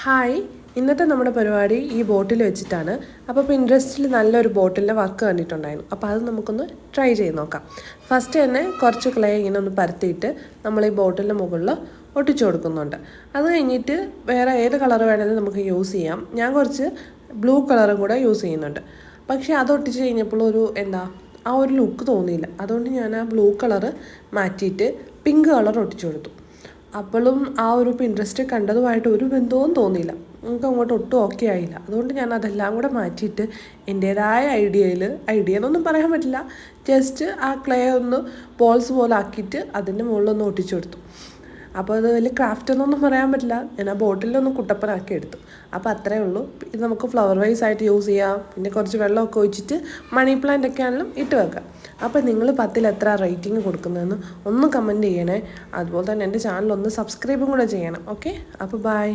Hi, ഇന്നത്തെ നമ്മുടെ പരിപാടി ഈ ബോട്ടിൽ വെച്ചിട്ടാണ്. അപ്പോൾ പിൻട്രസ്റ്റിൽ നല്ലൊരു ബോട്ടിലിൻ്റെ വർക്ക് കണ്ടിട്ടുണ്ടായിരുന്നു. അപ്പോൾ അത് നമുക്കൊന്ന് ട്രൈ ചെയ്ത് നോക്കാം. ഫസ്റ്റ് തന്നെ കുറച്ച് ക്ലേ ഇങ്ങനെ ഒന്ന് പരത്തിയിട്ട് നമ്മൾ ഈ ബോട്ടിലിൻ്റെ മുകളിൽ ഒട്ടിച്ചു കൊടുക്കുന്നുണ്ട്. അത് കഴിഞ്ഞിട്ട് വേറെ ഏത് കളർ വേണമെങ്കിലും നമുക്ക് യൂസ് ചെയ്യാം. ഞാൻ കുറച്ച് ബ്ലൂ കളറും കൂടെ യൂസ് ചെയ്യുന്നുണ്ട്. പക്ഷേ അത് ഒട്ടിച്ച് കഴിഞ്ഞപ്പോൾ ആ ഒരു ലുക്ക് തോന്നിയില്ല. അതുകൊണ്ട് ഞാൻ ആ ബ്ലൂ കളറ് മാറ്റിയിട്ട് പിങ്ക് കളർ ഒട്ടിച്ചു കൊടുത്തു. അപ്പോഴും ആ ഒരു പിൻട്രസ്റ്റ് കണ്ടതുമായിട്ട് ഒരു ബന്ധവും തോന്നിയില്ല. നമുക്ക് അങ്ങോട്ട് ഒട്ടും ഓക്കെ ആയില്ല. അതുകൊണ്ട് ഞാൻ അതെല്ലാം കൂടെ മാറ്റിയിട്ട് എൻ്റേതായ ഐഡിയ എന്നൊന്നും പറയാൻ പറ്റില്ല, ജസ്റ്റ് ആ ക്ലേ ഒന്ന് ബോൾസ് പോലെ ആക്കിയിട്ട് അതിൻ്റെ മുകളിലൊന്ന് ഒട്ടിച്ചു കൊടുത്തു. അപ്പോൾ അത് വലിയ ക്രാഫ്റ്റ് എന്നൊന്നും പറയാൻ പറ്റില്ല. ഞാൻ ആ ബോട്ടിലൊന്ന് കുട്ടപ്പനാക്കി എടുത്തു. അപ്പോൾ അത്രയേ ഉള്ളൂ. ഇത് നമുക്ക് ഫ്ലവർ വൈസ് ആയിട്ട് യൂസ് ചെയ്യാം. പിന്നെ കുറച്ച് വെള്ളമൊക്കെ ഒഴിച്ചിട്ട് മണി പ്ലാന്റ് ഒക്കെ ആണെങ്കിലും ഇട്ട് വെക്കാം. അപ്പോൾ നിങ്ങൾ 10ൽ എത്ര റേറ്റിംഗ് കൊടുക്കുന്നതെന്ന് ഒന്ന് കമൻറ്റ് ചെയ്യണേ. അതുപോലെ തന്നെ എൻ്റെ ചാനൽ ഒന്ന് സബ്സ്ക്രൈബും കൂടെ ചെയ്യണം. ഓക്കെ, അപ്പോൾ ബൈ.